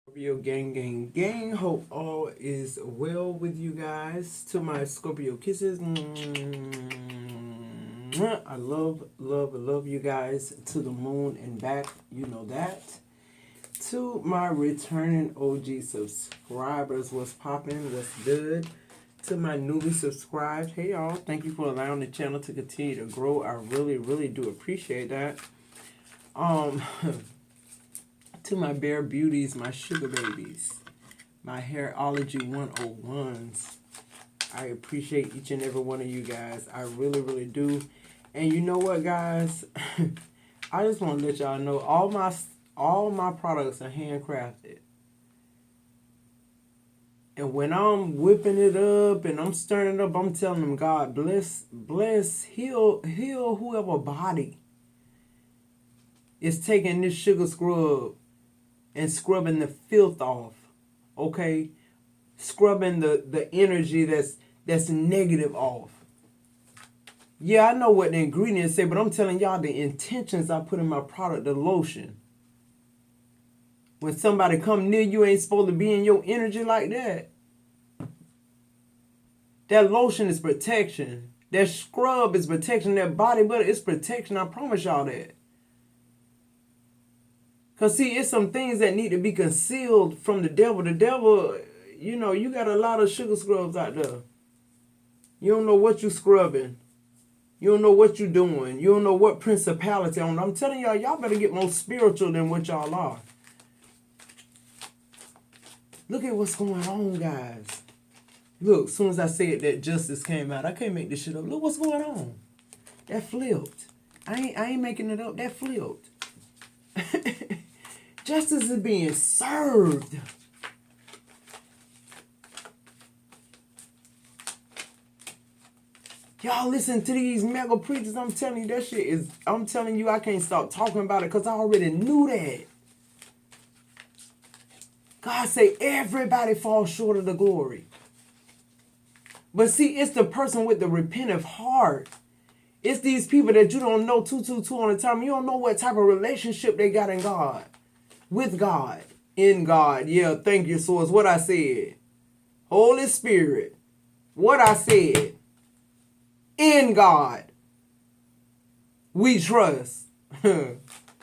Scorpio gang. Hope all is well with you guys. To my Scorpio kisses. I love you guys to the moon and back. You know that. To my returning OG subscribers, what's popping? What's good? To my newly subscribed, hey y'all, thank you for allowing the channel to continue to grow. I really do appreciate that. Um, to my bare beauties, my sugar babies, my hairology 101s. I appreciate each and every one of you guys. I really do. And you know what, guys? I just want to let y'all know all my products are handcrafted. And when I'm whipping it up and I'm stirring it up, I'm telling them, God bless, heal whoever body is taking this sugar scrub and scrubbing the filth off. Okay? Scrubbing the energy that's negative off. Yeah, I know what the ingredients say, but I'm telling y'all the intentions I put in my product, the lotion. When somebody come near you, ain't supposed to be in your energy like that. That lotion is protection. That scrub is protection. That body butter is protection. I promise y'all that. Because, see, it's some things that need to be concealed from the devil. The devil, you got a lot of sugar scrubs out there. You don't know what you scrubbing. You don't know what you doing. You don't know what principality on. I'm telling y'all better get more spiritual than what y'all are. Look at what's going on, guys. Look, as soon as I said that justice came out, I can't make this shit up. Look what's going on. That flipped. I ain't making it up. That flipped. Justice is being served. Y'all listen to these mega preachers. I'm telling you, that shit is, I'm telling you, I can't stop talking about it because I already knew that. God say everybody falls short of the glory. But see, it's the person with the repentant heart. It's these people that you don't know 222 on the time. You don't know what type of relationship they got in God. With God. In God. Yeah, thank you, source. What I said. Holy Spirit. What I said. In God. We trust.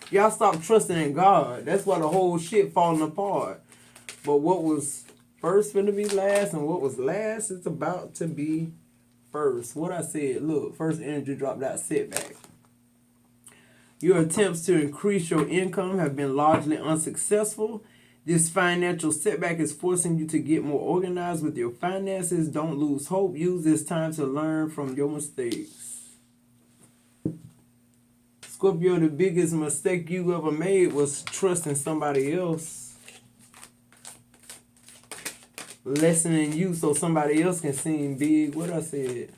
Y'all stop trusting in God. That's why the whole shit falling apart. But what was first finna be last, and what was last is about to be first. What I said, look, first energy dropped out, setback. Your attempts to increase your income have been largely unsuccessful. This financial setback is forcing you to get more organized with your finances. Don't lose hope. Use this time to learn from your mistakes. Scorpio, the biggest mistake you ever made was trusting somebody else. Lessening you so somebody else can seem big. What I said.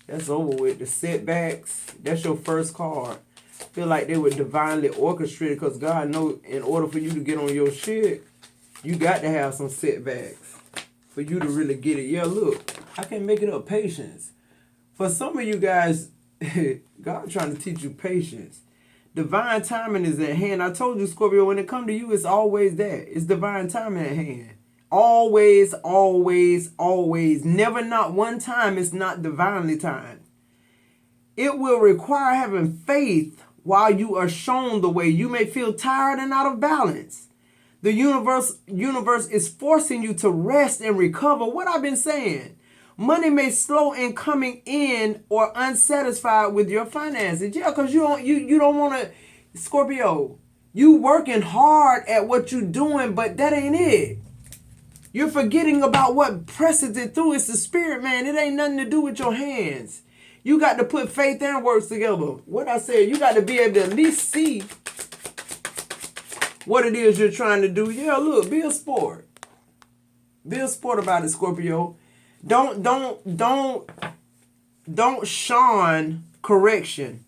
That's over with. The setbacks. That's your first card. Feel like they were divinely orchestrated because God knows in order for you to get on your shit, you got to have some setbacks for you to really get it. Yeah, look. I can make it up. Patience. For some of you guys, God trying to teach you patience. Divine timing is at hand. I told you, Scorpio, when it comes to you, it's always that. It's divine timing at hand. Always. Never not one time it's not divinely timed. It will require having faith while you are shown the way. You may feel tired and out of balance. The universe is forcing you to rest and recover. What I've been saying. Money may slow in coming in or unsatisfied with your finances. Yeah, because you don't want to, Scorpio, you working hard at what you're doing, but that ain't it. You're forgetting about what presses it through. It's the spirit, man. It ain't nothing to do with your hands. You got to put faith and works together. What I said, you got to be able to at least see what it is you're trying to do. Yeah, look, be a sport. Be a sport about it, Scorpio. Don't shun correction.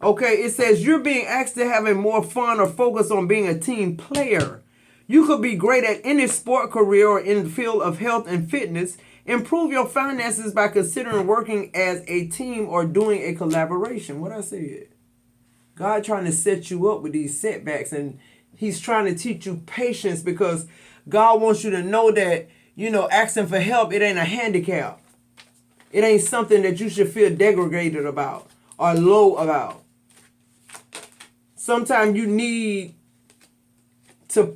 Okay, it says you're being asked to have a more fun or focus on being a team player. You could be great at any sport, career, or in the field of health and fitness. Improve your finances by considering working as a team or doing a collaboration. What I said. God trying to set you up with these setbacks, and He's trying to teach you patience because God wants you to know that, asking for help, it ain't a handicap. It ain't something that you should feel degraded about or low about. Sometimes you need to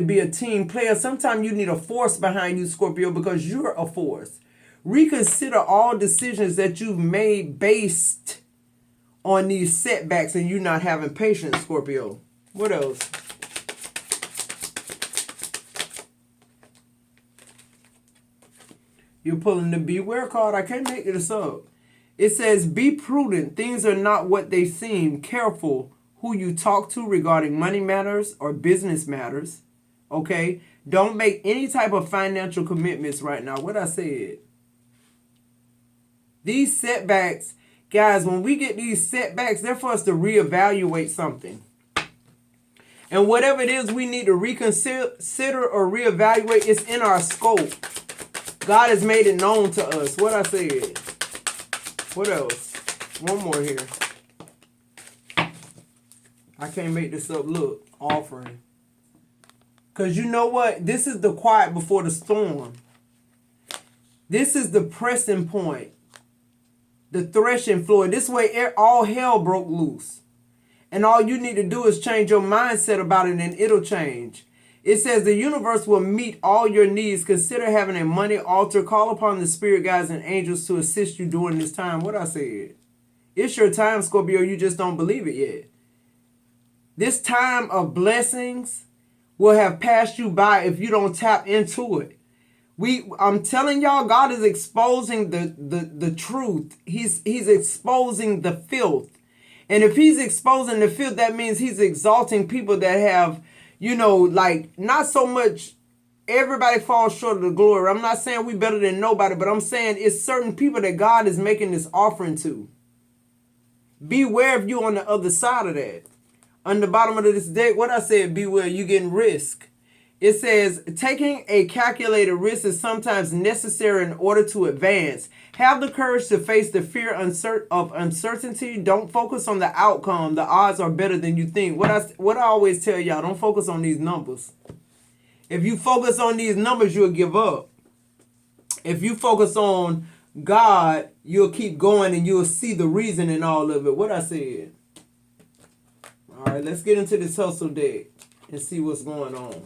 be a team player. Sometimes you need a force behind you, Scorpio, because you're a force. Reconsider all decisions that you've made based on these setbacks and you not having patience, Scorpio. What else? You're pulling the Beware card. I can't make this up. It says, be prudent. Things are not what they seem. Careful who you talk to regarding money matters or business matters. Okay? Don't make any type of financial commitments right now. What I said. These setbacks, guys, when we get these setbacks, they're for us to reevaluate something. And whatever it is we need to reconsider or reevaluate, it's in our scope. God has made it known to us. What I said. What else? One more here. I can't make this up. Look, offering. Because you know what? This is the quiet before the storm. This is the pressing point. The threshing floor. This way all hell broke loose. And all you need to do is change your mindset about it and it'll change. It says the universe will meet all your needs. Consider having a money altar. Call upon the spirit guides and angels to assist you during this time. What I said. It's your time, Scorpio. You just don't believe it yet. This time of blessings will have passed you by if you don't tap into it. I'm telling y'all, God is exposing the truth. He's exposing the filth. And if he's exposing the filth, that means he's exalting people that have, not so much everybody falls short of the glory. I'm not saying we better than nobody, but I'm saying it's certain people that God is making this offering to. Beware if you on the other side of that. On the bottom of this deck, what I said, beware, you getting risk. It says, taking a calculated risk is sometimes necessary in order to advance. Have the courage to face the fear of uncertainty. Don't focus on the outcome. The odds are better than you think. What I always tell y'all, don't focus on these numbers. If you focus on these numbers, you'll give up. If you focus on God, you'll keep going and you'll see the reason in all of it. What I said. All right, let's get into this hustle deck and see what's going on.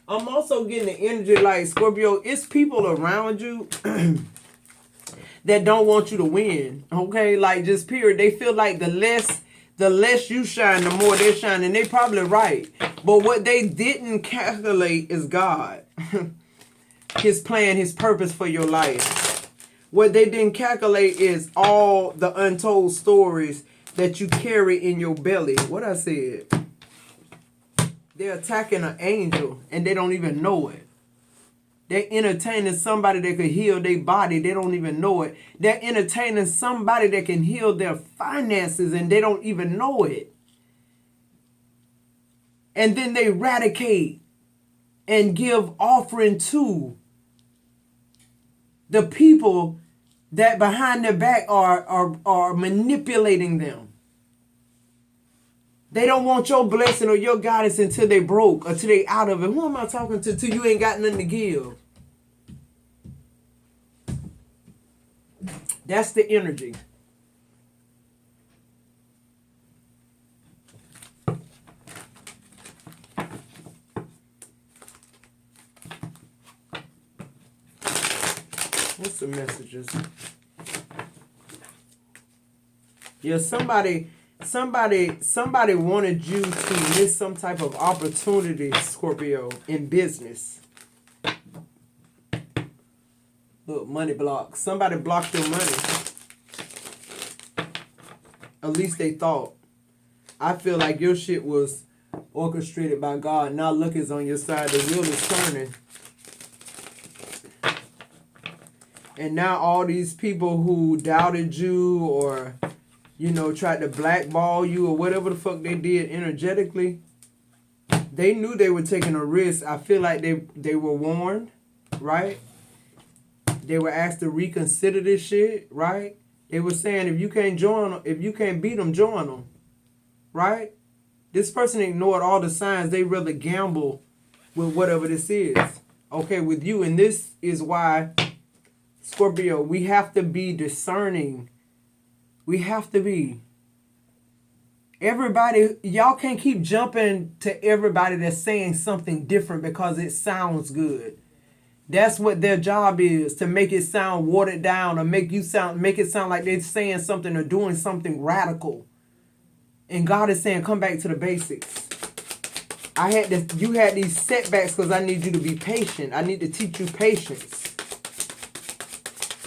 I'm also getting the energy like, Scorpio, it's people around you that don't want you to win. Okay, like just period. They feel like the less you shine, the more they shine. And they probably right. But what they didn't calculate is God. His plan, his purpose for your life. What they didn't calculate is all the untold stories that you carry in your belly. What I said. They're attacking an angel and they don't even know it. They're entertaining somebody that could heal their body. They don't even know it. They're entertaining somebody that can heal their finances and they don't even know it. And then they eradicate and give offering to the people that behind their back are manipulating them. They don't want your blessing or your guidance until they broke, until they out of it. Who am I talking to? Till you ain't got nothing to give. That's the energy. What's the messages? Yeah, somebody wanted you to miss some type of opportunity, Scorpio, in business. Look, money block. Somebody blocked your money. At least they thought. I feel like your shit was orchestrated by God. Now luck is on your side. The wheel is turning. And now all these people who doubted you or tried to blackball you or whatever the fuck they did energetically, they knew they were taking a risk. I feel like they were warned, right? They were asked to reconsider this shit, right? They were saying if you can't beat them, join them, right? This person ignored all the signs. They rather gamble with whatever this is. Okay, with you. And this is why, Scorpio, we have to be discerning. We have to be. Everybody, y'all can't keep jumping to everybody that's saying something different because it sounds good. That's what their job is, to make it sound watered down or make it sound like they're saying something or doing something radical. And God is saying, come back to the basics. You had these setbacks because I need you to be patient. I need to teach you patience.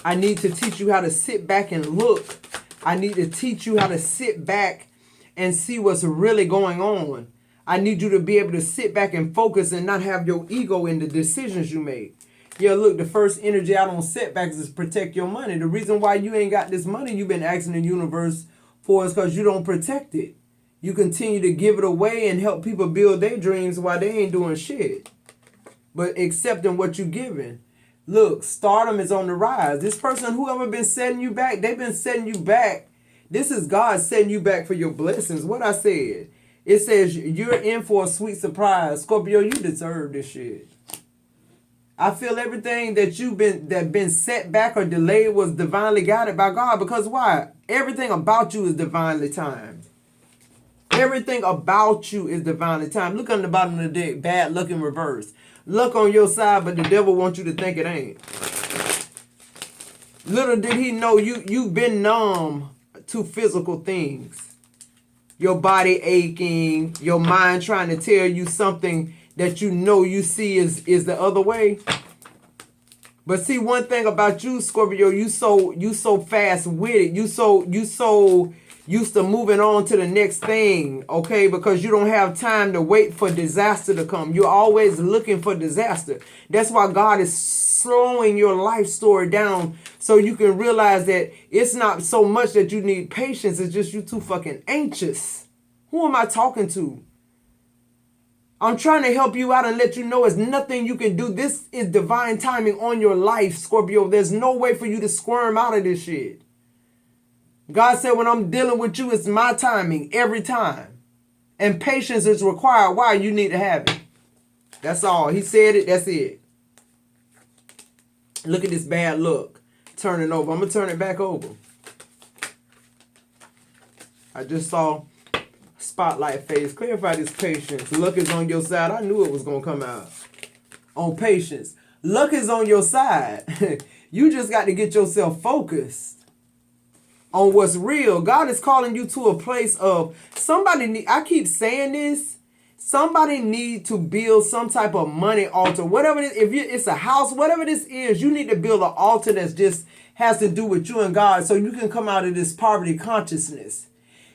I need to teach you how to sit back and look. I need to teach you how to sit back and see what's really going on. I need you to be able to sit back and focus and not have your ego in the decisions you make. Yeah, look, the first energy out on setbacks is protect your money. The reason why you ain't got this money you've been asking the universe for is because you don't protect it. You continue to give it away and help people build their dreams while they ain't doing shit. But accepting what you're giving. Look, stardom is on the rise. This person, whoever been setting you back, they've been setting you back. This is God setting you back for your blessings. What I said. It says you're in for a sweet surprise. Scorpio, you deserve this shit. I feel everything that been set back or delayed was divinely guided by God. Because why? Everything about you is divinely timed. Everything about you is divinely timed. Look on the bottom of the deck. Bad luck in reverse. Luck on your side, but the devil wants you to think it ain't. Little did he know you've been numb to physical things. Your body aching. Your mind trying to tell you something that you see is the other way. But see, one thing about you, Scorpio, you so fast with it. You so used to moving on to the next thing, okay? Because you don't have time to wait for disaster to come. You're always looking for disaster. That's why God is slowing your life story down so you can realize that it's not so much that you need patience. It's just you too fucking anxious. Who am I talking to? I'm trying to help you out and let you know there's nothing you can do. This is divine timing on your life, Scorpio. There's no way for you to squirm out of this shit. God said when I'm dealing with you, it's my timing every time. And patience is required. Why? You need to have it. That's all. He said it. That's it. Look at this bad luck. Turning over. I'm going to turn it back over. I just saw spotlight phase. Clarify this patience. Luck is on your side. I knew it was going to come out. On patience. Luck is on your side. You just got to get yourself focused on what's real. God is calling you to a place of I keep saying this. Somebody need to build some type of money altar. Whatever it is, if it's a house, whatever this is, you need to build an altar that just has to do with you and God so you can come out of this poverty consciousness.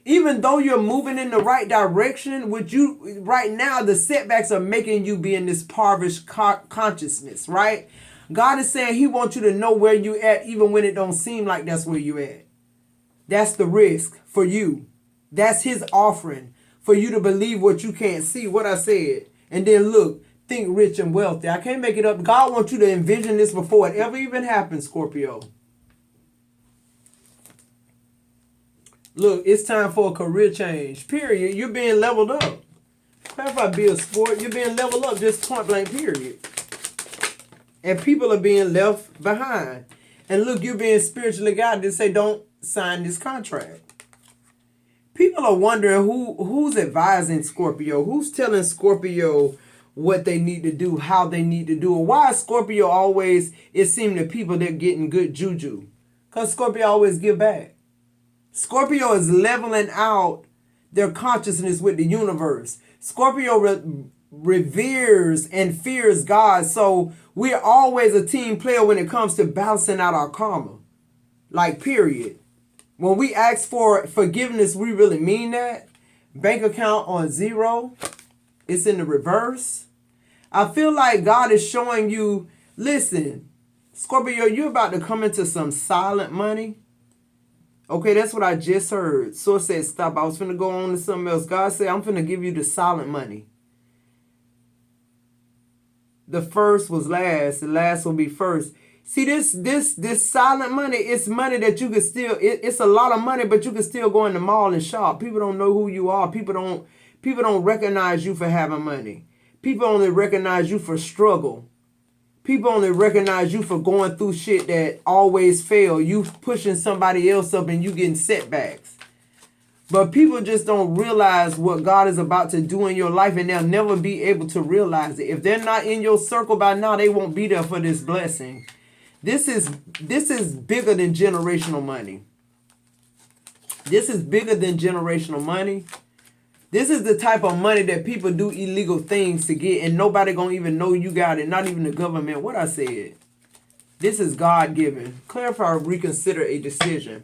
Even though you're moving in the right direction, with you right now, the setbacks are making you be in this impoverished consciousness, right? God is saying he wants you to know where you at even when it don't seem like that's where you at. That's the risk for you. That's his offering for you to believe what you can't see, what I said. And then look, think rich and wealthy. I can't make it up. God wants you to envision this before it ever even happens, Scorpio. Look, it's time for a career change, period. You're being leveled up. If I be a sport, you're being leveled up, just point blank, period. And people are being left behind. And look, you're being spiritually guided to say, don't sign this contract. People are wondering who's advising Scorpio, who's telling Scorpio what they need to do, how they need to do it. Why is Scorpio always, it seems to people they're getting good juju? Because Scorpio always give back. Scorpio is leveling out their consciousness with the universe. Scorpio reveres and fears God. So we're always a team player when it comes to balancing out our karma. Like, period. When we ask for forgiveness, we really mean that. Bank account on zero. It's in the reverse. I feel like God is showing you, listen, Scorpio, you're about to come into some silent money. Okay, that's what I just heard. Source said, stop. I was finna go on to something else. God said, I'm finna give you the silent money. The first was last. The last will be first. See, this silent money, it's money that you can still, it's a lot of money, but you can still go in the mall and shop. People don't know who you are. People People don't recognize you for having money. People only recognize you for struggle. People only recognize you for going through shit that always fail. You pushing somebody else up and you getting setbacks. But people just don't realize what God is about to do in your life, and they'll never be able to realize it. If they're not in your circle by now, they won't be there for this blessing. This is bigger than generational money. This is bigger than generational money. This is the type of money that people do illegal things to get, and nobody gonna even know you got it, not even the government. What I said. This is God-given. Clarify or reconsider a decision.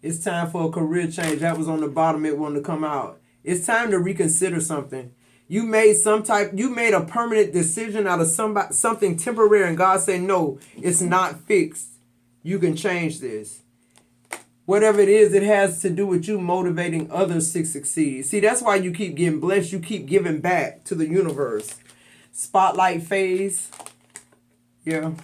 It's time for a career change. That was on the bottom. It wanted to come out. It's time to reconsider something. You made a permanent decision out of something temporary, and God said, no, it's not fixed. You can change this. Whatever it is, it has to do with you motivating others to succeed. See, that's why you keep getting blessed. You keep giving back to the universe. Spotlight phase. Yeah.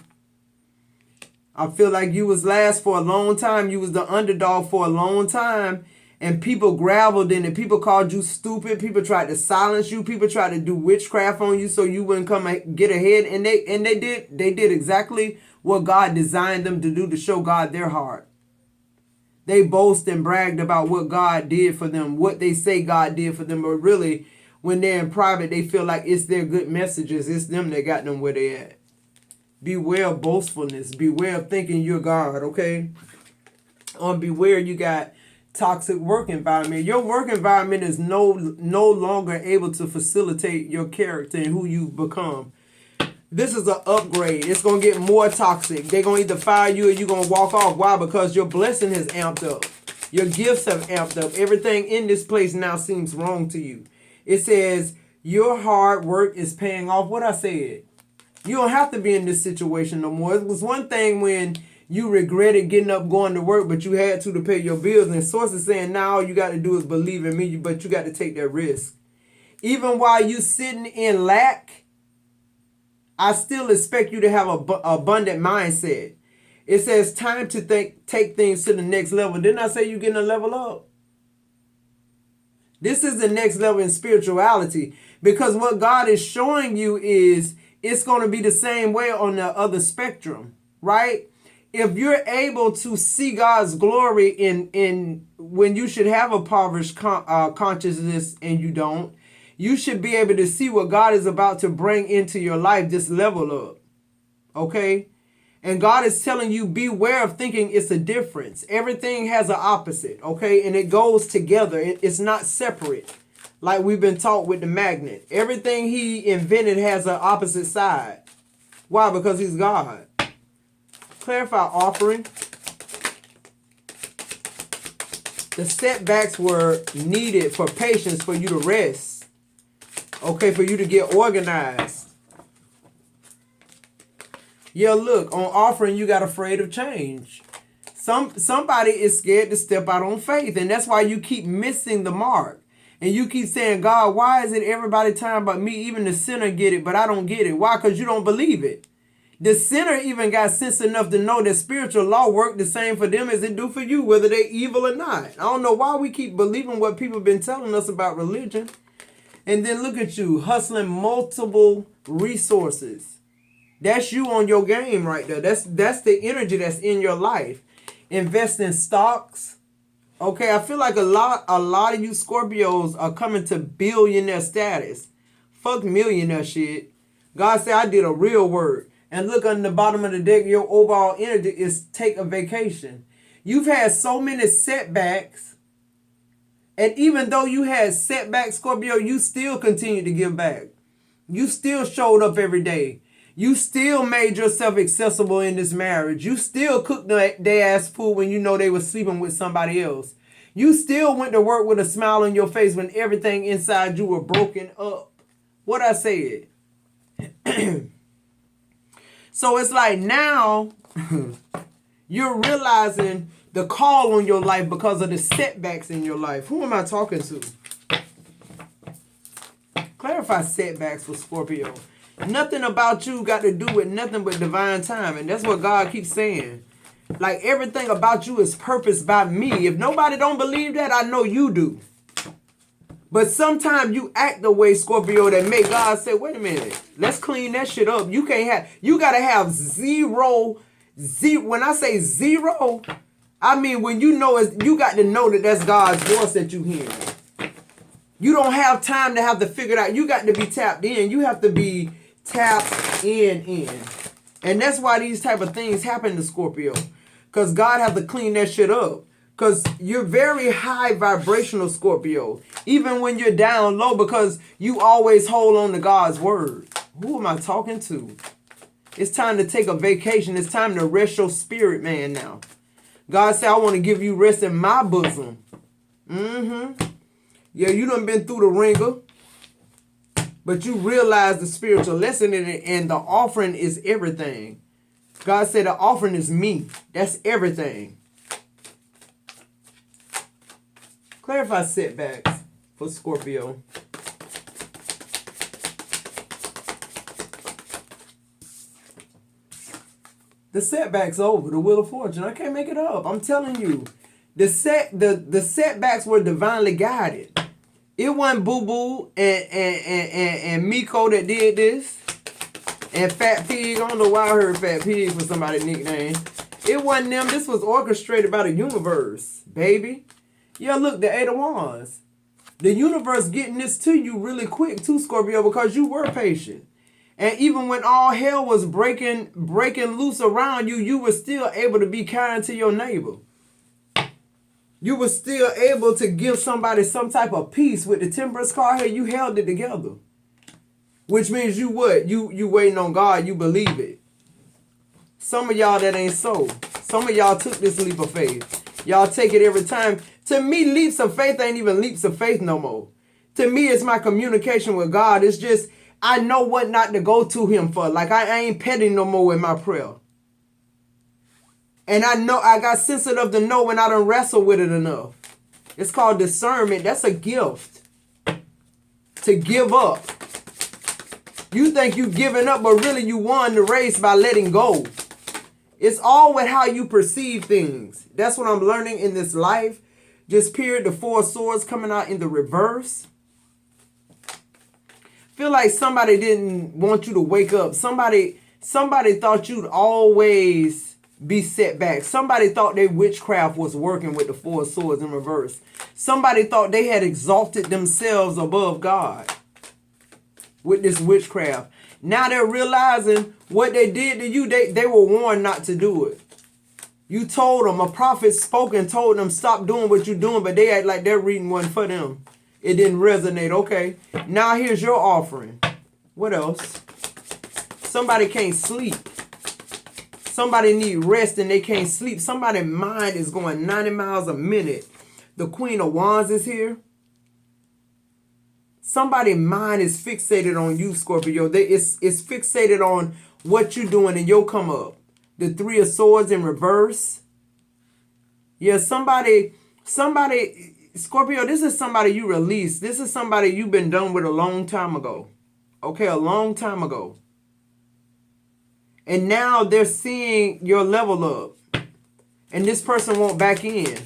I feel like you was last for a long time. You was the underdog for a long time. And people graveled in it. People called you stupid. People tried to silence you. People tried to do witchcraft on you so you wouldn't come and get ahead. And they did exactly what God designed them to do, to show God their heart. They boast and bragged about what God did for them, what they say God did for them. But really, when they're in private, they feel like it's their good messages. It's them that got them where they at. Beware of boastfulness. Beware of thinking you're God, okay? Beware you got toxic work environment. Your work environment is no longer able to facilitate your character and who you've become. This is an upgrade. It's going to get more toxic. They're going to either fire you or you're going to walk off. Why? Because your blessing has amped up. Your gifts have amped up. Everything in this place now seems wrong to you. It says your hard work is paying off. What I said. You don't have to be in this situation no more. It was one thing when you regretted getting up going to work, but you had to pay your bills. And sources saying now all you got to do is believe in me, but you got to take that risk. Even while you sitting in lack, I still expect you to have an abundant mindset. It says time to take things to the next level. Didn't I say you're getting a level up? This is the next level in spirituality, because what God is showing you is it's going to be the same way on the other spectrum, right? If you're able to see God's glory in when you should have a impoverished consciousness and you don't, you should be able to see what God is about to bring into your life, this level up, okay? And God is telling you, beware of thinking it's a difference. Everything has an opposite, okay? And it goes together. It's not separate, like we've been taught with the magnet. Everything he invented has an opposite side. Why? Because he's God. Clarify offering. The setbacks were needed for patience, for you to rest. Okay, for you to get organized. Yeah, look, on offering, you got afraid of change. Somebody is scared to step out on faith, and that's why you keep missing the mark. And you keep saying, God, why is it everybody talking about me? Even the sinner get it, but I don't get it. Why? Because you don't believe it. The sinner even got sense enough to know that spiritual law work the same for them as it do for you, whether they're evil or not. I don't know why we keep believing what people have been telling us about religion. And then look at you, hustling multiple resources. That's you on your game right there. That's the energy that's in your life. Invest in stocks. Okay, I feel like a lot of you Scorpios are coming to billionaire status. Fuck millionaire shit. God said I did a real work. And look on the bottom of the deck, your overall energy is take a vacation. You've had so many setbacks. And even though you had setbacks, Scorpio, you still continue to give back. You still showed up every day. You still made yourself accessible in this marriage. You still cooked their ass food when you know they were sleeping with somebody else. You still went to work with a smile on your face when everything inside you were broken up. What I said. So it's like now you're realizing the call on your life because of the setbacks in your life. Who am I talking to? Clarify setbacks for Scorpio. Nothing about you got to do with nothing but divine timing. That's what God keeps saying. Like everything about you is purposed by me. If nobody don't believe that, I know you do. But sometimes you act the way, Scorpio, that make God say, wait a minute, let's clean that shit up. You gotta have zero. When I say zero, I mean when you got to know that that's God's voice that you hear. You don't have time to have to figure it out. You got to be tapped in. You have to be tapped in. And that's why these type of things happen to Scorpio. Because God has to clean that shit up. Because you're very high vibrational, Scorpio. Even when you're down low, because you always hold on to God's word. Who am I talking to? It's time to take a vacation. It's time to rest your spirit, man, now. God said, I want to give you rest in my bosom. Yeah, you done been through the ringer. But you realize the spiritual lesson in it, and the offering is everything. God said the offering is me. That's everything. Clarify setbacks for Scorpio. The setbacks over. The Wheel of Fortune. I can't make it up. I'm telling you. The setbacks were divinely guided. It wasn't Boo Boo and Miko that did this. And Fat Pig. I don't know why I heard Fat Pig for somebody's nickname. It wasn't them. This was orchestrated by the universe, baby. Yeah, look, the Eight of Wands. The universe getting this to you really quick too, Scorpio, because you were patient. And even when all hell was breaking loose around you, you were still able to be kind to your neighbor. You were still able to give somebody some type of peace. With the Temperance card here, you held it together. Which means you what? You waiting on God, you believe it. Some of y'all that ain't so. Some of y'all took this leap of faith. Y'all take it every time. To me, leaps of faith ain't even leaps of faith no more. To me, it's my communication with God. It's just, I know what not to go to him for. Like, I ain't petty no more in my prayer. And I know, I got sense enough to know when I done wrestle with it enough. It's called discernment. That's a gift. To give up. You think you giving up, but really you won the race by letting go. It's all with how you perceive things. That's what I'm learning in this life. Just period, the Four of Swords coming out in the reverse. Feel like somebody didn't want you to wake up. Somebody thought you'd always be set back. Somebody thought their witchcraft was working with the Four of Swords in reverse. Somebody thought they had exalted themselves above God with this witchcraft. Now they're realizing what they did to you. They were warned not to do it. You told them, a prophet spoke and told them, stop doing what you're doing, but they act like their reading wasn't for them. It didn't resonate. Okay, now here's your offering. What else? Somebody can't sleep. Somebody need rest and they can't sleep. Somebody's mind is going 90 miles a minute. The Queen of Wands is here. Somebody's mind is fixated on you, Scorpio. It's fixated on what you're doing and your come up. The Three of Swords in reverse. Yeah, somebody, Scorpio, this is somebody you released. This is somebody you've been done with a long time ago. Okay, a long time ago. And now they're seeing your level up. And this person won't back in.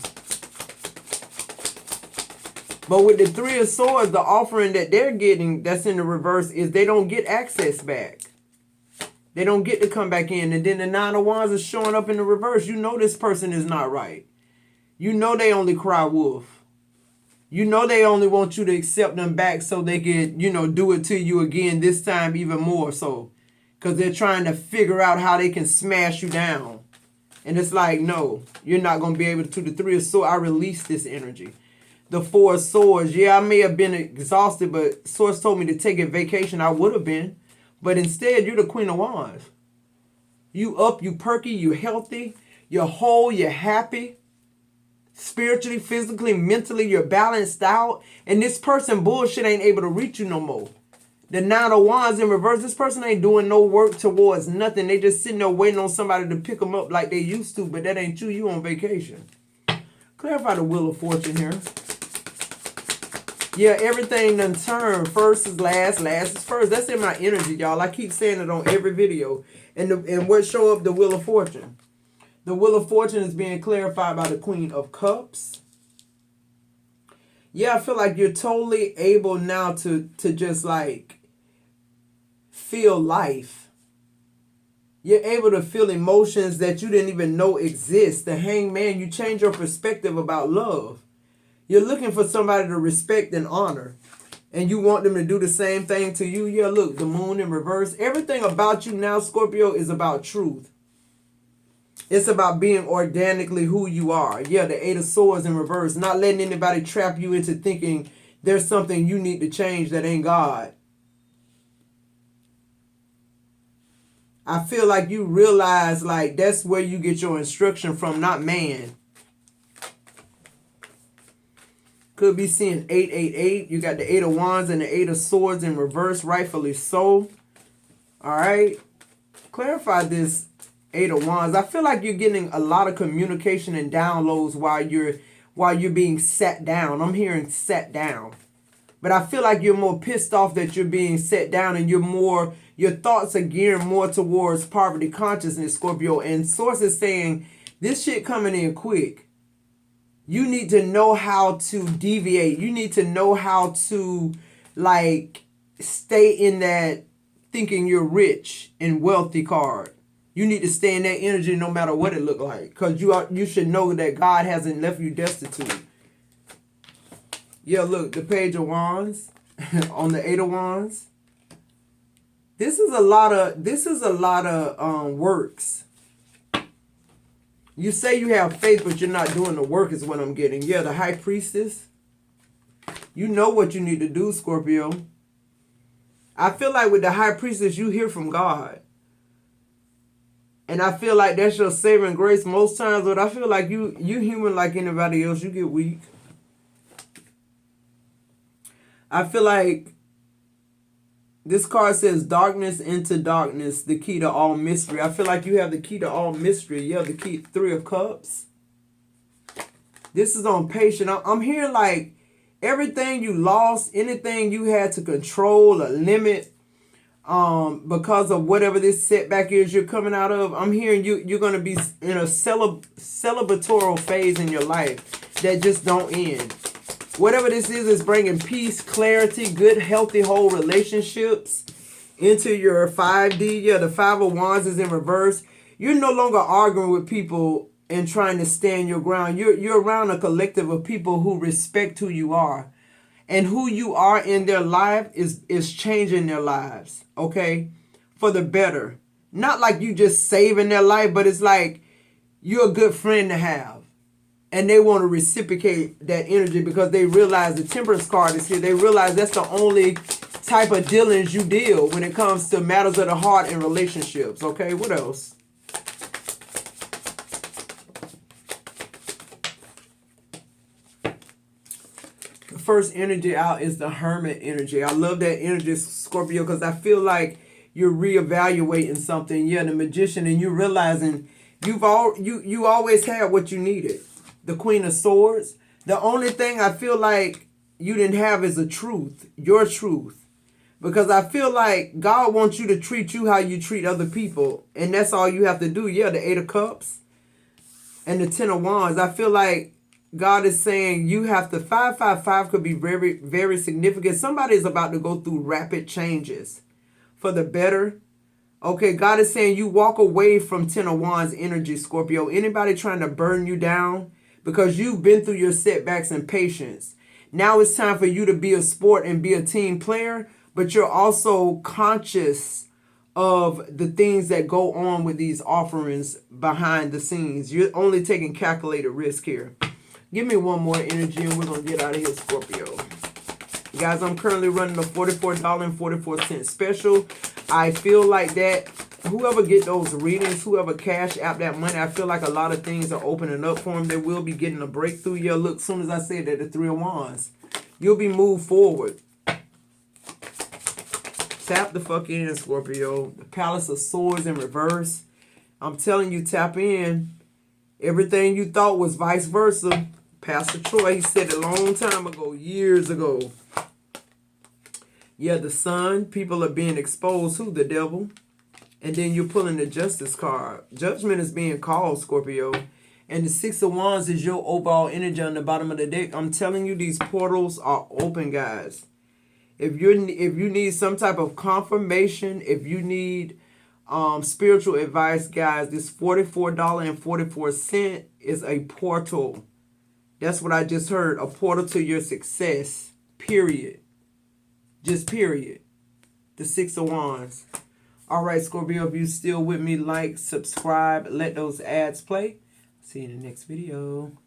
But with the Three of Swords, the offering that they're getting that's in the reverse is they don't get access back. They don't get to come back in. And then the Nine of Wands is showing up in the reverse. You know this person is not right. You know they only cry wolf. You know they only want you to accept them back so they can, do it to you again, this time even more so. Because they're trying to figure out how they can smash you down. And it's like, no, you're not going to be able to. The Three of Swords, I release this energy. The Four of Swords, yeah, I may have been exhausted, but Swords told me to take a vacation. I would have been. But instead, you're the Queen of Wands. You up, you perky, you healthy, you're whole, you're happy. Spiritually, physically, mentally, you're balanced out. And this person bullshit ain't able to reach you no more. The Nine of Wands in reverse, this person ain't doing no work towards nothing. They just sitting there waiting on somebody to pick them up like they used to. But that ain't you. You on vacation. Clarify the Wheel of Fortune here. Yeah, everything done turned. First is last, last is first. That's in my energy, y'all. I keep saying it on every video. And what show up the Wheel of Fortune? The Wheel of Fortune is being clarified by the Queen of Cups. Yeah, I feel like you're totally able now to just like feel life. You're able to feel emotions that you didn't even know exist. The Hangman, you change your perspective about love. You're looking for somebody to respect and honor. And you want them to do the same thing to you. Yeah, look, the Moon in reverse. Everything about you now, Scorpio, is about truth. It's about being organically who you are. Yeah, the Eight of Swords in reverse. Not letting anybody trap you into thinking there's something you need to change that ain't God. I feel like you realize like that's where you get your instruction from, not man. Could be seeing 888. You got the Eight of Wands and the Eight of Swords in reverse, rightfully so. All right. Clarify this Eight of Wands. I feel like you're getting a lot of communication and downloads while you're being sat down. I'm hearing sat down. But I feel like you're more pissed off that you're being set down, and your thoughts are geared more towards poverty consciousness, Scorpio. And source is saying this shit coming in quick. You need to know how to deviate. You need to know how to like stay in that thinking you're rich and wealthy card. You need to stay in that energy no matter what it look like. Because you should know that God hasn't left you destitute. Yeah, look, the Page of Wands on the Eight of Wands. This is a lot of works. You say you have faith, but you're not doing the work is what I'm getting. Yeah, the High Priestess. You know what you need to do, Scorpio. I feel like with the High Priestess, you hear from God. And I feel like that's your saving grace most times, but I feel like you human like anybody else. You get weak. I feel like this card says darkness into darkness, the key to all mystery. I feel like you have the key to all mystery. You have the key, Three of Cups. This is on patience. I'm hearing like everything you lost, anything you had to control or limit because of whatever this setback is you're coming out of. I'm hearing you're going to be in a celebratory phase in your life that just don't end. Whatever this is bringing peace, clarity, good, healthy, whole relationships into your 5D. Yeah, the Five of Wands is in reverse. You're no longer arguing with people and trying to stand your ground. You're around a collective of people who respect who you are. And who you are in their life is changing their lives, okay? For the better. Not like you just saving their life, but it's like you're a good friend to have. And they want to reciprocate that energy because they realize the Temperance card is here. They realize that's the only type of dealings you deal when it comes to matters of the heart and relationships. Okay, what else? The first energy out is the Hermit energy. I love that energy, Scorpio, because I feel like you're reevaluating something. Yeah, the Magician, and you're realizing you always had what you needed. The Queen of Swords. The only thing I feel like you didn't have is a truth. Your truth. Because I feel like God wants you to treat you how you treat other people. And that's all you have to do. Yeah, the Eight of Cups. And the Ten of Wands. I feel like God is saying you have to... 555 could be very, very significant. Somebody is about to go through rapid changes. For the better. Okay, God is saying you walk away from Ten of Wands energy, Scorpio. Anybody trying to burn you down... because you've been through your setbacks and patience. Now it's time for you to be a sport and be a team player, but you're also conscious of the things that go on with these offerings behind the scenes. You're only taking calculated risk here. Give me one more energy and we're going to get out of here, Scorpio. Guys, I'm currently running a $44.44 special. I feel like that whoever get those readings, whoever cash out that money, I feel like a lot of things are opening up for them. They will be getting a breakthrough. Yeah, look, as soon as I said that, the Three of Wands, you'll be moved forward. Tap the fuck in, Scorpio. The Palace of Swords in reverse. I'm telling you, tap in. Everything you thought was vice versa. Pastor Troy, he said it a long time ago, years ago. Yeah, the Sun, people are being exposed. Who? The devil. And then you're pulling the Justice card. Judgment is being called, Scorpio. And the Six of Wands is your overall energy on the bottom of the deck. I'm telling you, these portals are open, guys. If you need some type of confirmation, if you need spiritual advice, guys, this $44.44 is a portal. That's what I just heard. A portal to your success. Period. Just period. The Six of Wands. All right, Scorpio, if you still with me, like, subscribe, let those ads play. See you in the next video.